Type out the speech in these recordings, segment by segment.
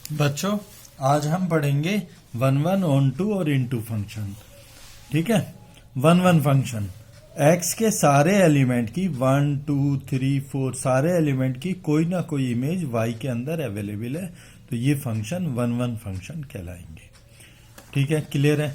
बच्चों, आज हम पढ़ेंगे वन वन ऑन टू और इनटू फंक्शन। ठीक है। वन वन फंक्शन एक्स के सारे एलिमेंट की 1 2 3 4 सारे एलिमेंट की कोई ना कोई इमेज वाई के अंदर अवेलेबल है, तो ये फंक्शन वन वन फंक्शन कहलाएंगे। ठीक है, क्लियर है।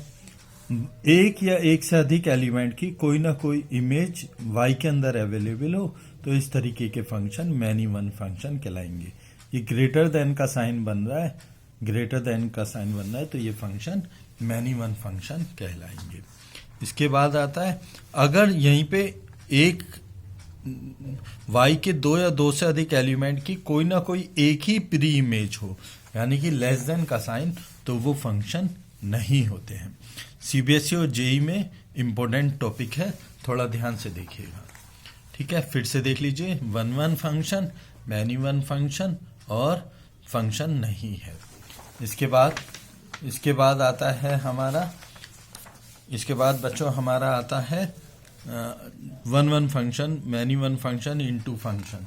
एक या एक से अधिक एलिमेंट की कोई ना कोई इमेज वाई के अंदर अवेलेबल हो तो इस तरीके के फंक्शन मैनी वन फंक्शन कहलाएंगे। ये ग्रेटर देन का साइन बन रहा है, ग्रेटर देन का साइन बन रहा है, तो ये फंक्शन मैनी वन फंक्शन कहलाएंगे। इसके बाद आता है अगर यहीं पे एक वाई के दो या दो से अधिक एलिमेंट की कोई ना कोई एक ही प्री इमेज हो, यानी कि लेस देन का साइन, तो वो फंक्शन नहीं होते हैं। सीबीएसई और जेई में इंपॉर्टेंट टॉपिक है, थोड़ा ध्यान से देखिएगा। ठीक है, फिर से देख लीजिए, one one function, many one function और फंक्शन नहीं है। इसके बाद आता है हमारा, इसके बाद बच्चों हमारा आता है one one function, many one function, into function.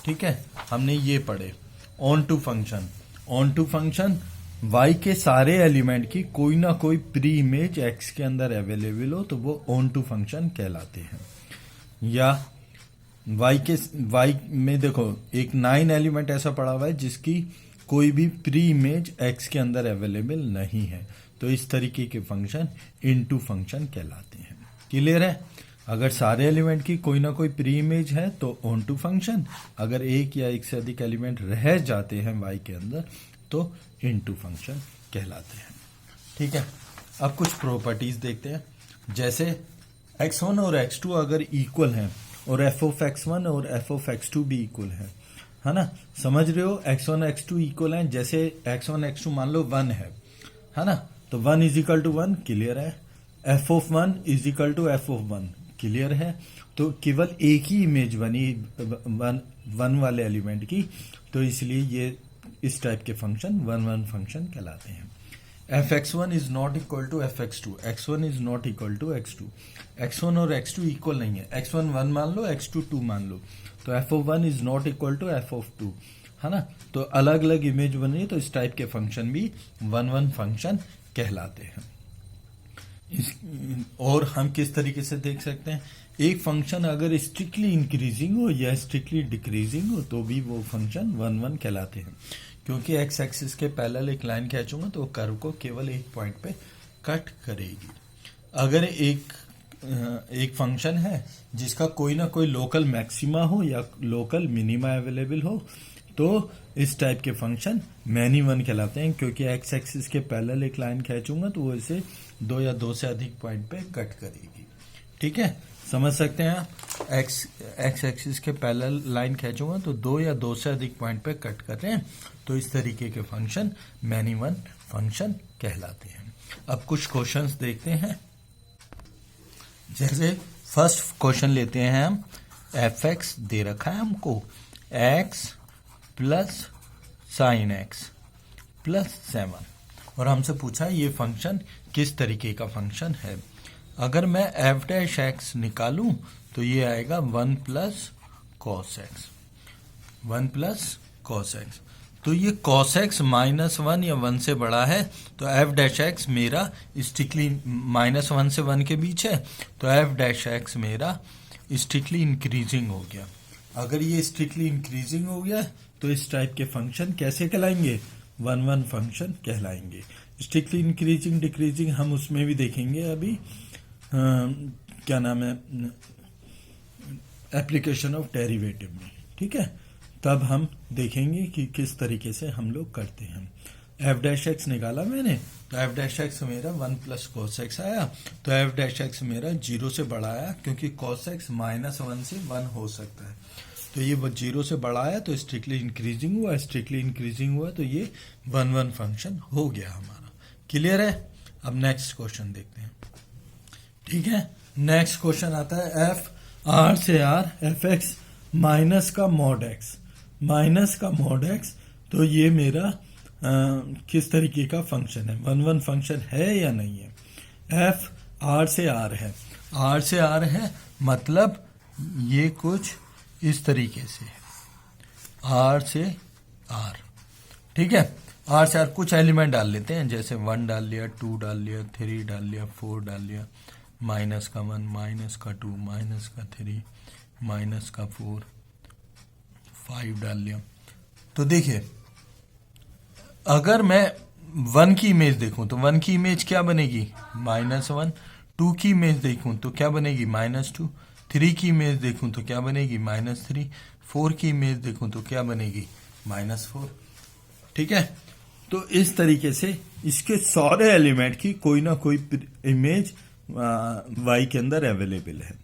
ठीक है, हमने ये पढ़े। Onto function, onto function Y के सारे एलिमेंट की कोई ना कोई प्री इमेज एक्स के अंदर अवेलेबल हो तो वो ऑन टू फंक्शन कहलाते हैं। या वाई में देखो एक 9 एलिमेंट ऐसा पड़ा हुआ है जिसकी कोई भी प्री इमेज एक्स के अंदर अवेलेबल नहीं है, तो इस तरीके के फंक्शन इनटू फंक्शन कहलाते हैं। क्लियर है। अगर सारे एलिमेंट की कोई ना कोई प्री इमेज है तो ऑन टू फंक्शन, अगर एक या एक से अधिक एलिमेंट रह जाते हैं वाई के अंदर तो इनटू फंक्शन कहलाते हैं। ठीक है, अब कुछ प्रॉपर्टीज देखते हैं। जैसे x1 और x2 अगर इक्वल हैं और f ऑफ x1 और f ऑफ x2 भी इक्वल है ना, समझ रहे हो। x1 x2 इक्वल हैं, जैसे x1 x2 मान लो 1 है ना, तो 1 इज इक्वल टू 1, क्लियर है। f of 1 is equal to f of 1, clear है। तो केवल एक ही इमेज बनी वन वाले एलिमेंट की, तो इसलिए ये इस टाइप के फंक्शन वन वन फंक्शन कहलाते हैं। f(x1) is not equal to f(x2), x1 is not equal to x2, x1 और x2 इक्वल नहीं है। x1 1 मान लो, x2 2 मान लो, तो f of 1 is not equal to f of 2, है ना। तो अलग अलग इमेज बन रही है, तो इस टाइप के फंक्शन भी वन वन फंक्शन कहलाते हैं। और हम किस तरीके से देख सकते हैं, एक फंक्शन अगर स्ट्रिक्टली इंक्रीजिंग हो या स्ट्रिक्टली डिक्रीजिंग हो तो भी वो फंक्शन वन वन कहलाते हैं, क्योंकि एक्स एक्सिस के पैरेलल एक लाइन खींचूंगा तो कर्व को केवल एक पॉइंट पे कट करेगी। अगर एक फंक्शन है जिसका कोई ना कोई लोकल मैक्सिमा हो या लोकल मिनिमा अवेलेबल हो तो इस टाइप के फंक्शन मैनी वन कहलाते हैं, क्योंकि एक्स एक्सिस के पैरेलल एक लाइन खींचूंगा तो वो इसे दो या दो से अधिक पॉइंट पे कट करेगी। ठीक है, समझ सकते हैं आप। एक्स एक्सिस के पैरेलल लाइन खींचूंगा तो दो या दो से अधिक पॉइंट पे कट कर रहे हैं, तो इस तरीके के फंक्शन मैनी वन फंक्शन कहलाते हैं। अब कुछ क्वेश्चंस देखते हैं। जैसे फर्स्ट क्वेश्चन लेते हैं हम, एफ एक्स दे रखा है हमको, x plus sine x plus 7, और हमसे पूछा है ये फंक्शन किस तरीके का फंक्शन है। अगर मैं एफ डैश एक्स निकालूं तो ये आएगा 1 plus cos x, 1 plus cos x. तो ये कॉस एक्स -1 या 1 से बड़ा है, तो एफ डैश एक्स मेरा स्ट्रिक्टली -1 से 1 के बीच है, तो एफ डैश एक्स मेरा स्ट्रिक्टली इंक्रीजिंग हो गया। अगर ये स्ट्रिक्टली इंक्रीजिंग हो गया तो इस टाइप के फंक्शन कैसे कहलाएंगे, वन वन फंक्शन कहलाएंगे। स्ट्रिक्टली इंक्रीजिंग डिक्रीजिंग हम उसमें भी देखेंगे अभी, क्या नाम है, एप्लीकेशन ऑफ डेरिवेटिव में। ठीक है, तब हम देखेंगे कि किस तरीके से हम लोग करते हैं। एफ डैश एक्स निकाला मैंने, तो एफ डैश एक्स मेरा 1 प्लस कॉस एक्स आया, तो एफ डैश एक्स मेरा 0 से बड़ा आया, क्योंकि कॉस एक्स -1 से 1 हो सकता है, तो ये 0 से बड़ा आया तो स्ट्रिक्टली इंक्रीजिंग हुआ, स्ट्रिक्टली इंक्रीजिंग हुआ तो ये वन वन फंक्शन हो गया हमारा। क्लियर है। अब नेक्स्ट क्वेश्चन देखते हैं। ठीक है, नेक्स्ट क्वेश्चन आता है एफ आर से आर एफ एक्स माइनस का मॉड एक्स, माइनस का मॉड एक्स, तो ये मेरा किस तरीके का फंक्शन है, वन वन फंक्शन है या नहीं है। एफ आर से आर है, आर से आर है मतलब ये कुछ इस तरीके से, आर से आर। ठीक है, आर से आर कुछ एलिमेंट डाल लेते हैं, जैसे 1 डाल लिया, 2 डाल लिया, 3 डाल लिया, 4 डाल लिया, माइनस का 1, माइनस का 2, माइनस का 3, माइनस का 4, 5 डाल लिया। तो देखिए अगर मैं 1 की इमेज देखूं तो 1 की इमेज क्या बनेगी, -1, 2 की इमेज देखूं तो क्या बनेगी, -2, 3 की इमेज देखूं तो क्या बनेगी, -3, 4 की इमेज देखूं तो क्या बनेगी, -4। ठीक है, तो इस तरीके से इसके सारे एलिमेंट की कोई ना कोई इमेज y के अंदर अवेलेबल है,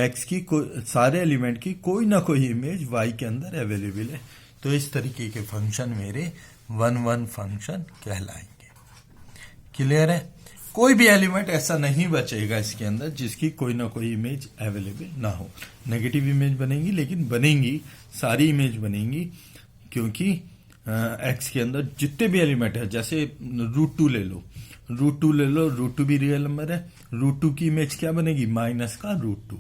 x की सारे एलिमेंट की कोई ना कोई इमेज y के अंदर अवेलेबल है। तो इस तरीके के फंक्शन मेरे 1-1 फंक्शन कहलाएंगे। क्लियर है? कोई भी एलिमेंट ऐसा नहीं बचेगा इसके अंदर जिसकी कोई ना कोई इमेज अवेलेबल ना हो। नेगेटिव इमेज बनेगी, लेकिन बनेंगी, सारी इमेज बनेंगी, क्योंकि एक्स के अंदर जितने भी एलिमेंट है, जैसे √2 ले लो, √2 भी रियल नंबर है। √2 की इमेज क्या बनेगी, माइनस का √2।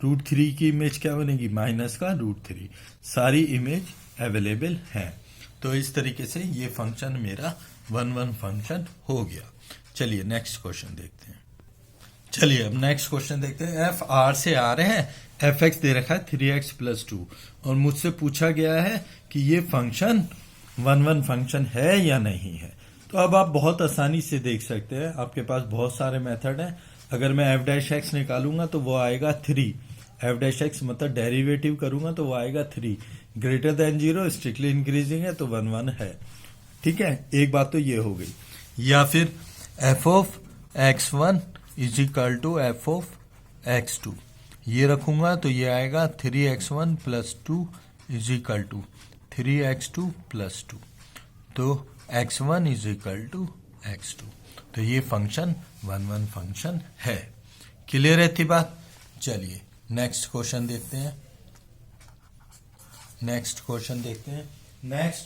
√3 की इमेज क्या बनेगी, माइनस का √3। सारी इमेज अवेलेबल है। तो इस तरीके से ये फंक्शन मेरा 1-1 फंक्शन हो गया। चलिए नेक्स्ट क्वेश्चन देखते हैं। चलिए अब नेक्स्ट क्वेश्चन देखते हैं। एफ आर से आ रहे हैं, एफ एक्स दे रखा है 3x + 2, और मुझसे पूछा गया है कि ये फंक्शन 1-1 फंक्शन है या नहीं है। तो अब आप बहुत आसानी से देख सकते हैं, आपके पास बहुत सारे मेथड हैं। अगर मैं f' निकालूंगा तो वो आएगा 3, f' मतलब डेरिवेटिव करूंगा तो वो आएगा 3, ग्रेटर देन 0, स्ट्रिक्टली इंक्रीजिंग है तो 1-1 है। ठीक है, एक बात तो ये हो गई। या फिर f(x1) = f(x2), ये रखूंगा तो ये आएगा 3x1 + 2 = 3x2 + 2, तो x1 = x2। तो ये फंक्शन 1-1 फंक्शन है। क्लियर है इतनी बात? चलिए नेक्स्ट क्वेश्चन देखते हैं। नेक्स्ट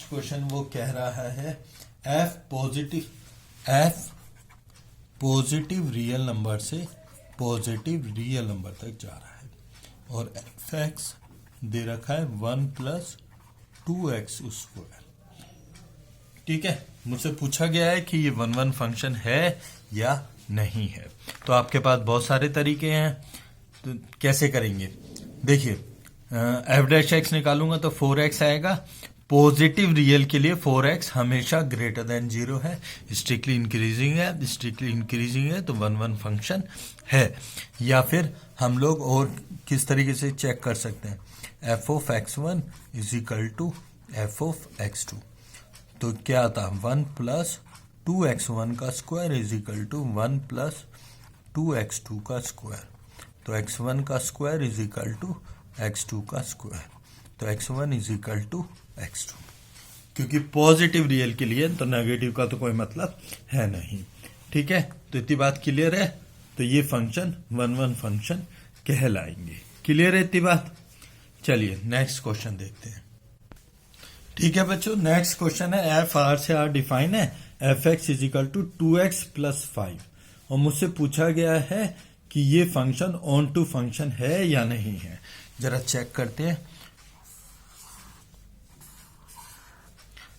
क्वेश्चन वो कह रहा है f पॉजिटिव रियल नंबर से पॉजिटिव रियल नंबर तक जा रहा है, और f(x) दे रखा है 1 + 2x²। ठीक है, मुझसे पूछा गया है कि ये 1-1 फंक्शन है या नहीं है। तो आपके पास बहुत सारे तरीके हैं, तो कैसे करेंगे? देखिए f' निकालूंगा तो 4x आएगा। पॉजिटिव रियल के लिए 4x हमेशा ग्रेटर देन 0 है, स्ट्रिक्टली इंक्रीजिंग है तो 1-1 फंक्शन है। या फिर हम लोग और किस तरीके से चेक कर सकते हैं, f(x1) = f(x2), तो क्या आता, 1 + 2x1 का स्क्वायर = 1 + 2x2 का स्क्वायर, तो x1 का स्क्वायर = x2 का स्क्वायर, तो x1 = x2। क्योंकि पॉजिटिव रियल के लिए तो नेगेटिव का तो कोई मतलब है नहीं। ठीक है, तो इतनी बात क्लियर है। तो ये फंक्शन 1-1 फंक्शन कहलाएंगे। क्लियर है इतनी बात? चलिए नेक्स्ट क्वेश्चन देखते हैं। ठीक है बच्चों, नेक्स्ट क्वेश्चन है एफ आर से आर डिफाइन है, f(x) = 2x + 5, और मुझसे पूछा गया है कि ये फंक्शन ऑन टू फंक्शन है या नहीं है। जरा चेक करते हैं।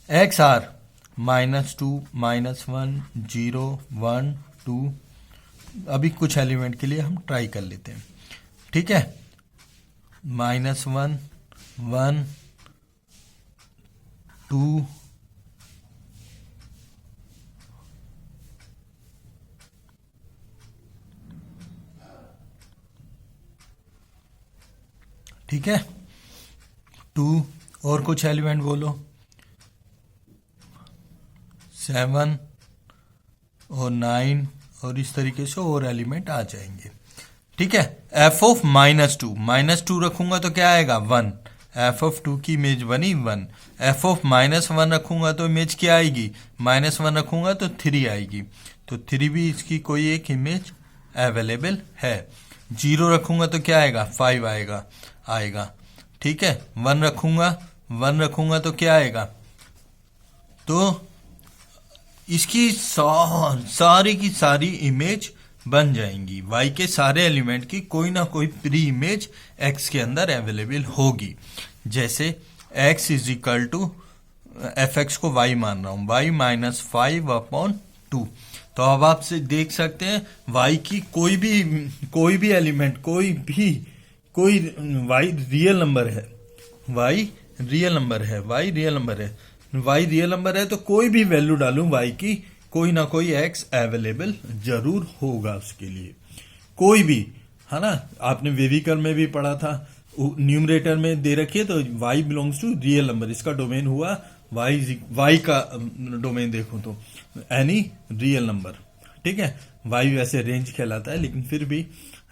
एक्स आर -2, -1, 0, 1, 2, अभी कुछ एलिमेंट के लिए हम ट्राई कर लेते हैं। ठीक है, -1, 1, 2, ठीक है, 2, और कुछ एलिमेंट बोलो, 7 और 9, और इस तरीके से और एलिमेंट आ जाएंगे। ठीक है, f(-2) रखूंगा तो क्या आएगा, 1, f(2) की इमेज बनी 1। f(-1) रखूंगा तो इमेज क्या आएगी, -1 रखूंगा तो 3 आएगी, तो 3 भी इसकी कोई एक इमेज अवेलेबल है। 0 रखूंगा तो क्या आएगा, 5 आएगा। ठीक है, 1 रखूंगा तो क्या आएगा, तो इसकी सारी की सारी इमेज बन जाएंगी। y के सारे एलिमेंट की कोई ना कोई प्री इमेज x के अंदर अवेलेबल होगी। जैसे x = एफ एक्स को वाई मान रहा हूं, वाई माइनस 5/2। तो अब आप से देख सकते हैं वाई की कोई भी एलिमेंट, कोई वाई रियल नंबर है, वाई रियल नंबर है, तो कोई भी वैल्यू डालूं वाई की, कोई ना कोई एक्स अवेलेबल जरूर होगा उसके लिए, कोई भी, है ना। आपने वेविकर में भी पढ़ा था, न्यूमरेटर में दे रखी है तो y belongs to real number, इसका डोमेन हुआ y का डोमेन देखो तो एनी रियल नंबर, ठीक है। y वैसे रेंज कहलाता है लेकिन फिर भी,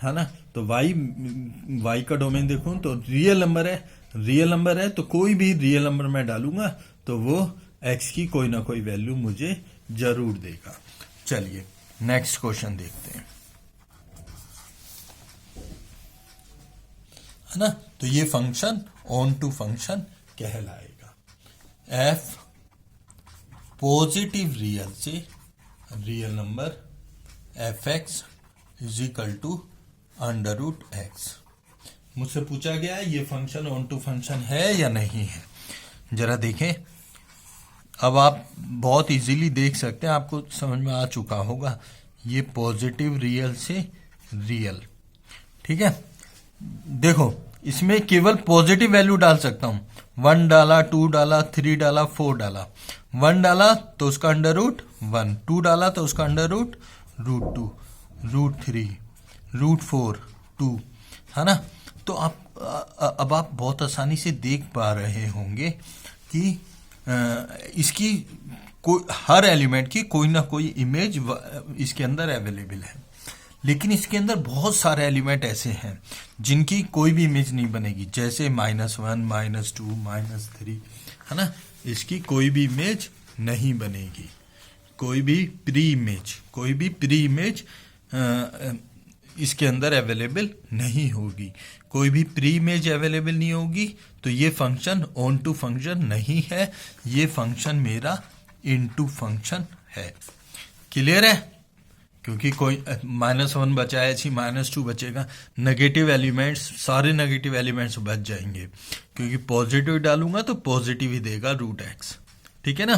है ना। तो y का डोमेन देखो तो रियल नंबर है, तो कोई भी रियल नंबर मैं डालूंगा तो वो x की कोई ना कोई वैल्यू मुझे जरूर देगा। चलिए नेक्स्ट क्वेश्चन देखते हैं, है ना। तो ये फंक्शन ऑन टू फंक्शन कहलाएगा। f पॉजिटिव रियल से real number F X is equal to √x। मुझसे पूछा गया है ये फंक्शन ऑन टू फंक्शन है या नहीं है। जरा देखें, अब आप बहुत इजीली देख सकते हैं, आपको समझ में आ चुका होगा, ये पॉजिटिव रियल से रियल, ठीक है। देखो इसमें केवल पॉजिटिव वैल्यू डाल सकता हूं, 1 डाला, 2 डाला, 3 डाला, 4 डाला। 1 डाला तो उसका √1, 2 डाला तो उसका √2, √3, √4, 2, है ना। तो अब आप बहुत आसानी से देख पा रहे होंगे कि इसकी हर एलिमेंट की कोई ना कोई इमेज इसके अंदर अवेलेबल है, लेकिन इसके अंदर बहुत सारे एलिमेंट ऐसे हैं जिनकी कोई भी इमेज नहीं बनेगी, जैसे -1, -2, -3, है ना। इसकी कोई भी इमेज नहीं बनेगी, कोई भी प्री इमेज इसके अंदर अवेलेबल नहीं होगी, कोई भी प्री इमेज अवेलेबल नहीं होगी। तो ये फंक्शन ऑन टू फंक्शन नहीं है, ये फंक्शन मेरा इनटू फंक्शन है। क्लियर है, क्योंकि कोई -1 बचा है, -2 बचेगा, नेगेटिव एलिमेंट्स, सारे नेगेटिव एलिमेंट्स बच जाएंगे, क्योंकि पॉजिटिव डालूंगा तो पॉजिटिव ही देगा √x, ठीक है ना।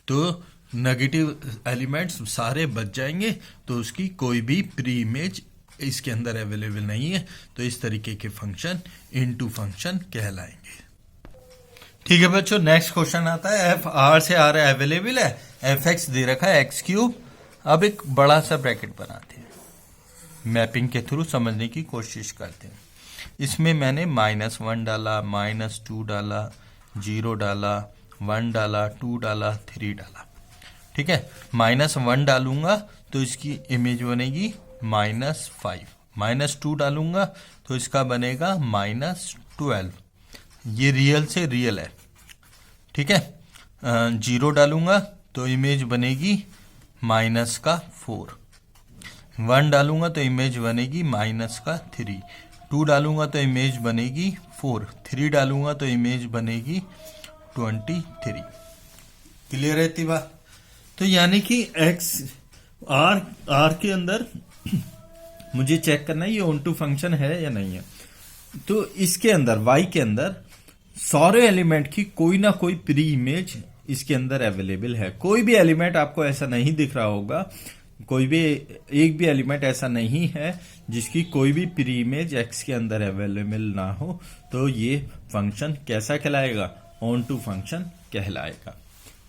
तो नेगेटिव एलिमेंट्स सारे बच जाएंगे, तो उसकी कोई भी प्री इमेज इसके अंदर अवेलेबल नहीं है। तो इस तरीके के फंक्शन इनटू फंक्शन कहलाएंगे। ठीक है बच्चों, नेक्स्ट क्वेश्चन आता है, एफ आर से आर अवेलेबल है, एफ एक्स दे रखा है x3। अब एक बड़ा सा ब्रैकेट बनाते हैं, मैपिंग के थ्रू समझने की कोशिश करते हैं। इसमें मैंने -1 डाला, -2 डाला, 0 डाला, 1 डाला, 2 डाला, 3 डाला, ठीक है। -1 डालूंगा तो इसकी इमेज बनेगी -5, -2 डालूंगा तो इसका बनेगा -12, ये रियल से रियल है, ठीक है। 0 डालूंगा तो इमेज बनेगी -4, 1 डालूंगा तो इमेज बनेगी -3, 2 डालूंगा तो इमेज बनेगी 4, 3 डालूंगा तो इमेज बनेगी 23। क्लियर रहती बात। तो यानी कि एक्स आर के अंदर मुझे चेक करना है ये ऑन टू फंक्शन है या नहीं है। तो इसके अंदर वाई के अंदर सारे एलिमेंट की कोई ना कोई प्री इमेज इसके अंदर अवेलेबल है। कोई भी एलिमेंट आपको ऐसा नहीं दिख रहा होगा, कोई भी एक भी एलिमेंट ऐसा नहीं है जिसकी कोई भी प्री इमेज एक्स के अंदर अवेलेबल ना हो। तो ये फंक्शन कैसा कहलाएगा, ऑन टू फंक्शन कहलाएगा,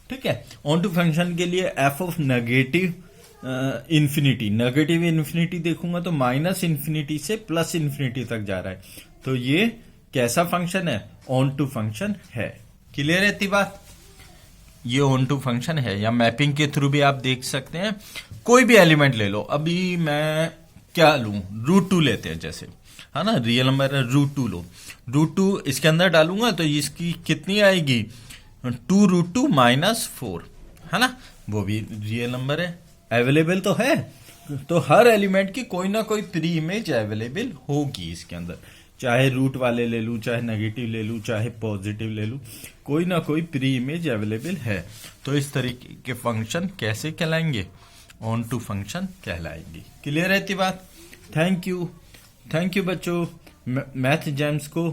ठीक है। ऑन टू फंक्शन के लिए एफ ऑफ नेगेटिव इन्फिनिटी देखूंगा तो -∞ से +∞ तक जा रहा है, तो ये कैसा फंक्शन है, ऑन टू फंक्शन है। क्लियर है इतनी बात, ये ऑन टू फंक्शन है। या मैपिंग के थ्रू भी आप देख सकते हैं, कोई भी एलिमेंट ले लो। अभी मैं क्या लूं, √2 लेते हैं जैसे, है ना, रियल नंबर है, √2 लो, √2 इसके अंदर डालूंगा तो इसकी कितनी आएगी, 2√2 -4, है ना, वो भी रियल नंबर है, अवेलेबल तो है। तो हर एलिमेंट की कोई ना कोई प्री इमेज अवेलेबल होगी इसके अंदर, चाहे रूट वाले ले लूं, चाहे नेगेटिव ले लूं, चाहे पॉजिटिव ले लूं, कोई ना कोई प्री इमेज अवेलेबल है। तो इस तरीके के फंक्शन कैसे कहलाएंगे, ऑन टू फंक्शन कहलाएंगे। क्लियर रहती बात। थैंक यू बच्चों। मैथ जेम्स को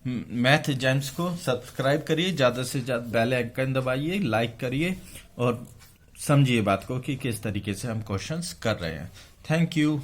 मैथ जेम्स को सब्सक्राइब करिए, ज़्यादा से ज़्यादा बेल आइकन दबाइए, लाइक करिए और समझिए बात को कि किस तरीके से हम क्वेश्चंस कर रहे हैं। Thank you.